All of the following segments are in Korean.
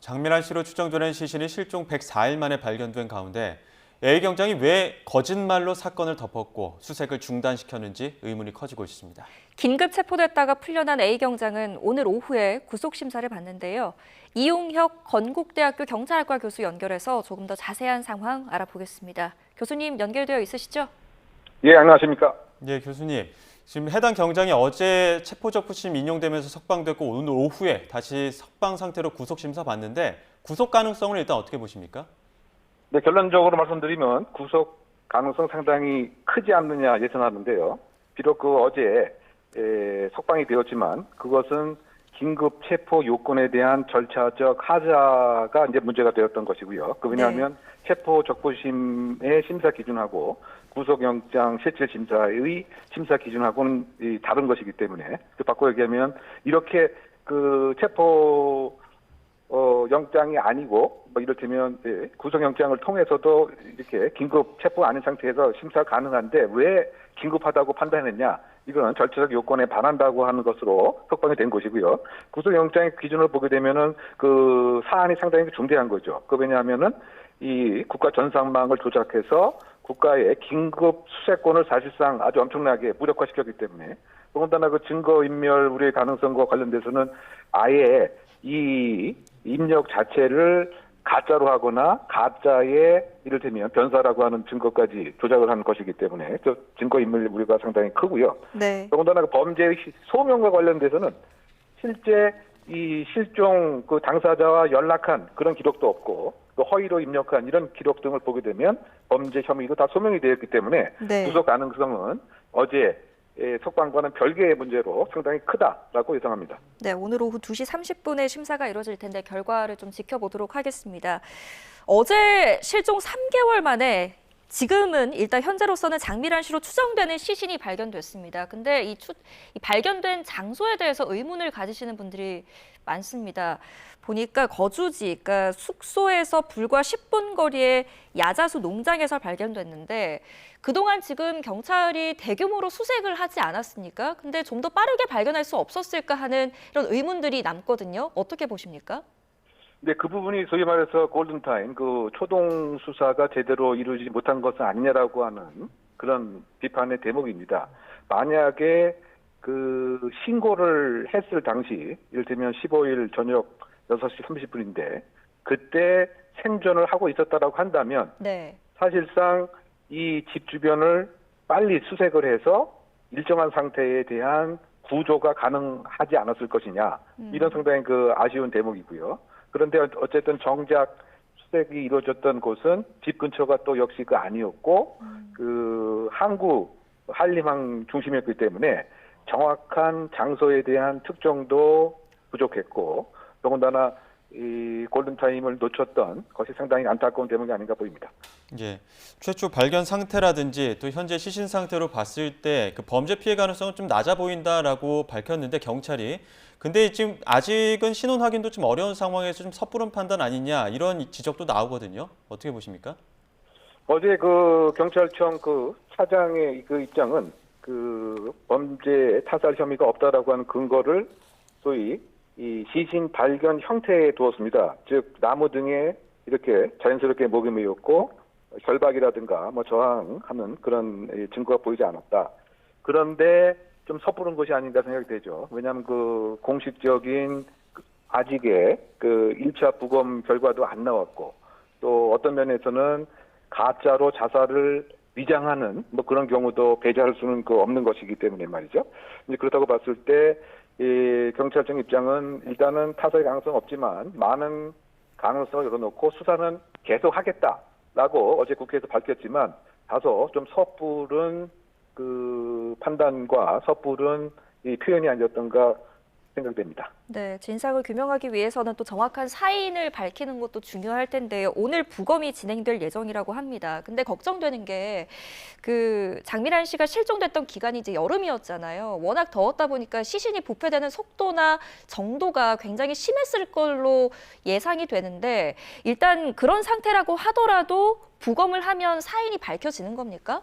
장미란 씨로 추정되는 시신이 실종 104일 만에 발견된 가운데 A경장이 왜 거짓말로 사건을 덮었고 수색을 중단시켰는지 의문이 커지고 있습니다. 긴급 체포됐다가 풀려난 A경장은 오늘 오후에 구속심사를 받는데요. 이용혁 건국대학교 경찰학과 교수 연결해서 조금 더 자세한 상황 알아보겠습니다. 교수님 연결되어 있으시죠? 예, 안녕하십니까? 예, 교수님. 지금 해당 경장이 어제 체포적부심 인용되면서 석방됐고 오늘 오후에 다시 석방 상태로 구속심사 받는데 구속 가능성을 일단 어떻게 보십니까? 네, 결론적으로 말씀드리면 구속 가능성 상당히 크지 않느냐 예상하는데요. 비록 어제 석방이 되었지만 그것은 긴급 체포 요건에 대한 절차적 하자가 이제 문제가 되었던 것이고요. 왜냐하면 체포 적부심의 심사 기준하고 구속영장 실질 심사의 심사 기준하고는 다른 것이기 때문에 바꿔 얘기하면 이렇게 체포 영장이 아니고 이를테면 구속영장을 통해서도 이렇게 긴급 체포 아닌 상태에서 심사 가능한데 왜 긴급하다고 판단했냐? 이거는 절차적 요건에 반한다고 하는 것으로 석방이 된 것이고요. 구속영장의 기준을 보게 되면은 그 사안이 상당히 중대한 거죠. 왜냐하면은 이 국가 전산망을 조작해서 국가의 긴급 수색권을 사실상 아주 엄청나게 무력화시켰기 때문에 더군다나 그 증거인멸 우려의 가능성과 관련돼서는 아예 이 입력 자체를 가짜로 하거나 가짜의 이를테면 변사라고 하는 증거까지 조작을 하는 것이기 때문에 증거인멸 우려가 상당히 크고요. 네. 더군다나 그 범죄의 소명과 관련돼서는 실제 이 실종 그 당사자와 연락한 그런 기록도 없고 허위로 입력한 이런 기록 등을 보게 되면 범죄 혐의도 다 소명이 되었기 때문에 구속 가능성은 어제 석방과는 별개의 문제로 상당히 크다라고 예상합니다. 네, 오늘 오후 2시 30분에 심사가 이루어질 텐데 결과를 좀 지켜보도록 하겠습니다. 어제 실종 3개월 만에 지금은 일단 현재로서는 장미란 씨로 추정되는 시신이 발견됐습니다. 근데 이 발견된 장소에 대해서 의문을 가지시는 분들이 많습니다. 보니까 거주지, 그러니까 숙소에서 불과 10분 거리의 야자수 농장에서 발견됐는데 그동안 지금 경찰이 대규모로 수색을 하지 않았습니까? 근데 좀 더 빠르게 발견할 수 없었을까 하는 이런 의문들이 남거든요. 어떻게 보십니까? 네, 그 부분이 소위 말해서 골든타임, 초동 수사가 제대로 이루어지지 못한 것은 아니냐라고 하는 그런 비판의 대목입니다. 만약에 신고를 했을 당시, 이를테면 15일 저녁 6시 30분인데, 그때 생존을 하고 있었다라고 한다면, 사실상 이 집 주변을 빨리 수색을 해서 일정한 상태에 대한 구조가 가능하지 않았을 것이냐, 이런 상당히 아쉬운 대목이고요. 그런데 어쨌든 정작 수색이 이루어졌던 곳은 집 근처가 또 역시 아니었고 항구 한림항 중심이었기 때문에 정확한 장소에 대한 특정도 부족했고 더군다나 이 골든타임을 놓쳤던 것이 상당히 안타까운 대목이 아닌가 보입니다. 예, 최초 발견 상태라든지 또 현재 시신 상태로 봤을 때 그 범죄 피해 가능성은 좀 낮아 보인다라고 밝혔는데 경찰이 근데 지금 아직은 신원 확인도 좀 어려운 상황에서 좀 섣부른 판단 아니냐 이런 지적도 나오거든요. 어떻게 보십니까? 어제 경찰청 차장의 입장은 범죄 타살 혐의가 없다라고 하는 근거를 소위 이 시신 발견 형태에 두었습니다. 즉 나무 등에 이렇게 자연스럽게 목이 메였고 결박이라든가 저항하는 그런 증거가 보이지 않았다. 그런데 좀 섣부른 것이 아닌가 생각이 되죠. 왜냐하면 공식적인 아직의 1차 부검 결과도 안 나왔고 또 어떤 면에서는 가짜로 자살을 위장하는 그런 경우도 배제할 수는 없는 것이기 때문에 말이죠. 이제 그렇다고 봤을 때 경찰청 입장은 일단은 타살 가능성 없지만 많은 가능성을 열어놓고 수사는 계속하겠다라고 어제 국회에서 밝혔지만 다소 좀 섣부른 판단과 섣부른 이 표현이 아니었던가 생각됩니다. 네, 진상을 규명하기 위해서는 또 정확한 사인을 밝히는 것도 중요할 텐데요. 오늘 부검이 진행될 예정이라고 합니다. 근데 걱정되는 게 장미란 씨가 실종됐던 기간이 이제 여름이었잖아요. 워낙 더웠다 보니까 시신이 부패되는 속도나 정도가 굉장히 심했을 걸로 예상이 되는데 일단 그런 상태라고 하더라도 부검을 하면 사인이 밝혀지는 겁니까?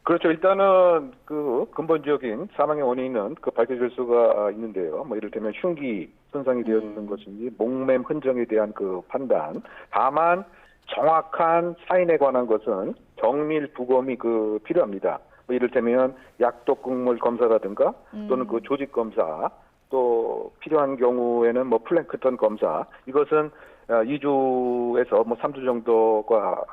그렇죠. 일단은 그 근본적인 사망의 원인은 그 밝혀질 수가 있는데요. 뭐 이를테면 흉기 손상이 되어 있는 것인지 목맴 흔적에 대한 그 판단. 다만 정확한 사인에 관한 것은 정밀 부검이 그 필요합니다. 뭐 이를테면 약독극물 검사라든가 또는 그 조직 검사, 또 필요한 경우에는 뭐 플랭크턴 검사, 이것은 2주에서 뭐 3주 정도가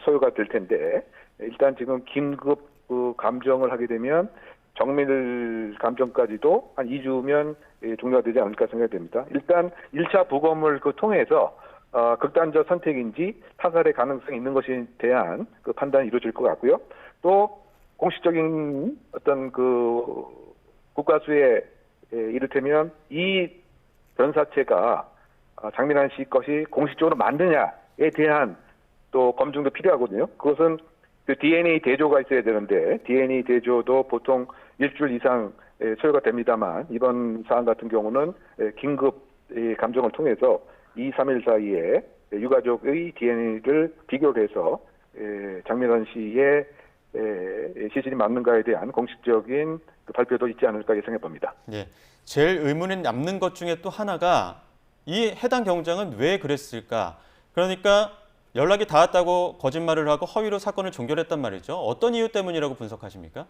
소요가 될 텐데, 일단 지금 긴급 그 감정을 하게 되면 정밀 감정까지도 한 2주면 종료가 되지 않을까 생각이 됩니다. 일단 1차 부검을 그 통해서 극단적 선택인지 타살의 가능성이 있는 것에 대한 그 판단이 이루어질 것 같고요. 또 공식적인 어떤 그 국가수의 이를테면 이 변사체가 장민환 씨 것이 공식적으로 맞느냐에 대한 또 검증도 필요하거든요. 그것은 그 DNA 대조가 있어야 되는데 DNA 대조도 보통 일주일 이상 소요가 됩니다만 이번 사안 같은 경우는 긴급 감정을 통해서 2, 3일 사이에 유가족의 DNA를 비교를 해서 장민환 씨의 시신이 맞는가에 대한 공식적인 발표도 있지 않을까 생각해 봅니다. 예, 제일 의문이 남는 것 중에 또 하나가 이 해당 경장은 왜 그랬을까? 그러니까 연락이 닿았다고 거짓말을 하고 허위로 사건을 종결했단 말이죠. 어떤 이유 때문이라고 분석하십니까?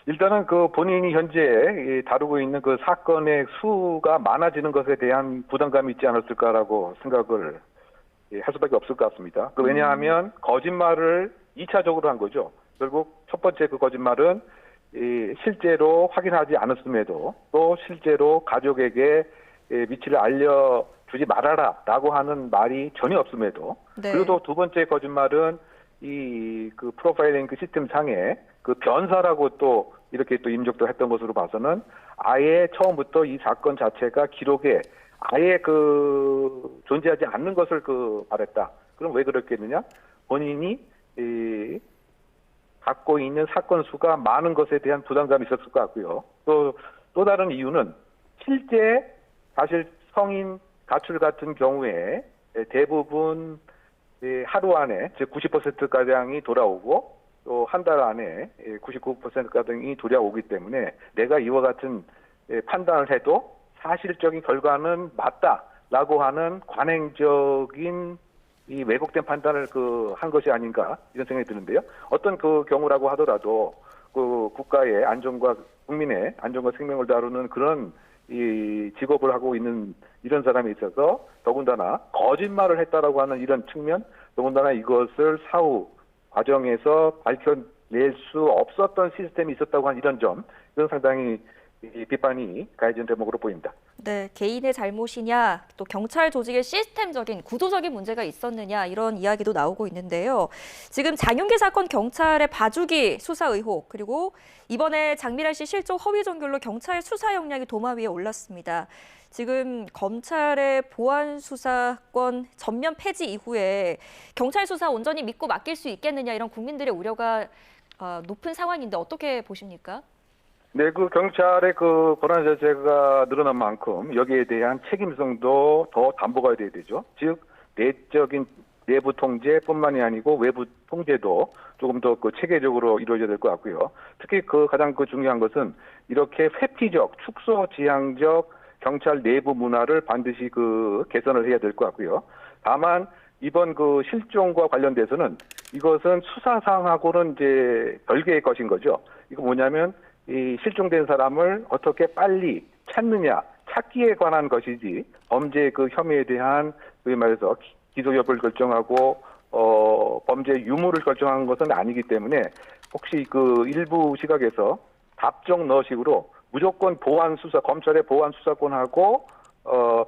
일단은 그 본인이 현재 다루고 있는 그 사건의 수가 많아지는 것에 대한 부담감이 있지 않았을까라고 생각을 할 수밖에 없을 것 같습니다. 왜냐하면 거짓말을 2차적으로 한 거죠. 결국 첫 번째 그 거짓말은 실제로 확인하지 않았음에도 또 실제로 가족에게 위치를 알려주지 말아라라고 하는 말이 전혀 없음에도 네. 그리고 또 두 번째 거짓말은 이 그 프로파일링 그 시스템 상에 그 변사라고 또 이렇게 또 임적도 했던 것으로 봐서는 아예 처음부터 이 사건 자체가 기록에 아예 그 존재하지 않는 것을 그 말했다. 그럼 왜 그랬겠느냐? 본인이 갖고 있는 사건 수가 많은 것에 대한 부담감이 있었을 것 같고요. 또 다른 이유는 실제 사실 성인 가출 같은 경우에 대부분 하루 안에 즉 90%가량이 돌아오고 또 한 달 안에 99%가량이 돌아오기 때문에 내가 이와 같은 판단을 해도 사실적인 결과는 맞다라고 하는 관행적인 이 왜곡된 판단을 한 것이 아닌가 이런 생각이 드는데요. 어떤 그 경우라고 하더라도 그 국가의 안전과 국민의 안전과 생명을 다루는 그런 이 직업을 하고 있는 이런 사람이 있어서 더군다나 거짓말을 했다라고 하는 이런 측면, 더군다나 이것을 사후 과정에서 밝혀낼 수 없었던 시스템이 있었다고 하는 이런 점, 이건 상당히 비판이 가해진 대목으로 보입니다. 네, 개인의 잘못이냐, 또 경찰 조직의 시스템적인 구조적인 문제가 있었느냐 이런 이야기도 나오고 있는데요. 지금 장윤기 사건 경찰의 봐주기 수사 의혹, 그리고 이번에 장민환 씨 실종 허위 종결로 경찰 수사 역량이 도마 위에 올랐습니다. 지금 검찰의 보안 수사권 전면 폐지 이후에 경찰 수사 온전히 믿고 맡길 수 있겠느냐 이런 국민들의 우려가 높은 상황인데 어떻게 보십니까? 네, 그 경찰의 그 권한 자체가 늘어난 만큼 여기에 대한 책임성도 더 담보가 돼야 되죠. 즉 내적인 내부 통제뿐만이 아니고 외부 통제도 조금 더 그 체계적으로 이루어져야 될 것 같고요. 특히 그 가장 그 중요한 것은 이렇게 회피적, 축소지향적 경찰 내부 문화를 반드시 그 개선을 해야 될 것 같고요. 다만 이번 그 실종과 관련돼서는 이것은 수사상하고는 이제 별개의 것인 거죠. 이거 뭐냐면 이 실종된 사람을 어떻게 빨리 찾느냐, 찾기에 관한 것이지 범죄 그 혐의에 대한 소위 말해서 기소 여부를 결정하고 범죄 유무를 결정하는 것은 아니기 때문에 혹시 그 일부 시각에서 답정 너식으로 무조건 보안 수사, 검찰의 보안 수사권하고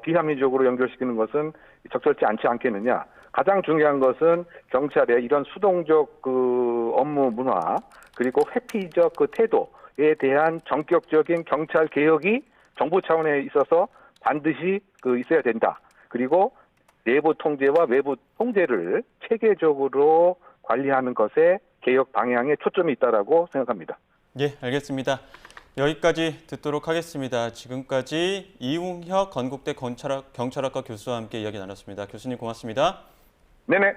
비합리적으로 연결시키는 것은 적절치 않지 않겠느냐. 가장 중요한 것은 경찰의 이런 수동적 그 업무 문화 그리고 회피적 그 태도에 대한 전격적인 경찰 개혁이 정부 차원에 있어서 반드시 그 있어야 된다. 그리고 내부 통제와 외부 통제를 체계적으로 관리하는 것에 개혁 방향에 초점이 있다라고 생각합니다. 예, 알겠습니다. 여기까지 듣도록 하겠습니다. 지금까지 이웅혁 건국대 경찰학과 교수와 함께 이야기 나눴습니다. 교수님 고맙습니다. 네네.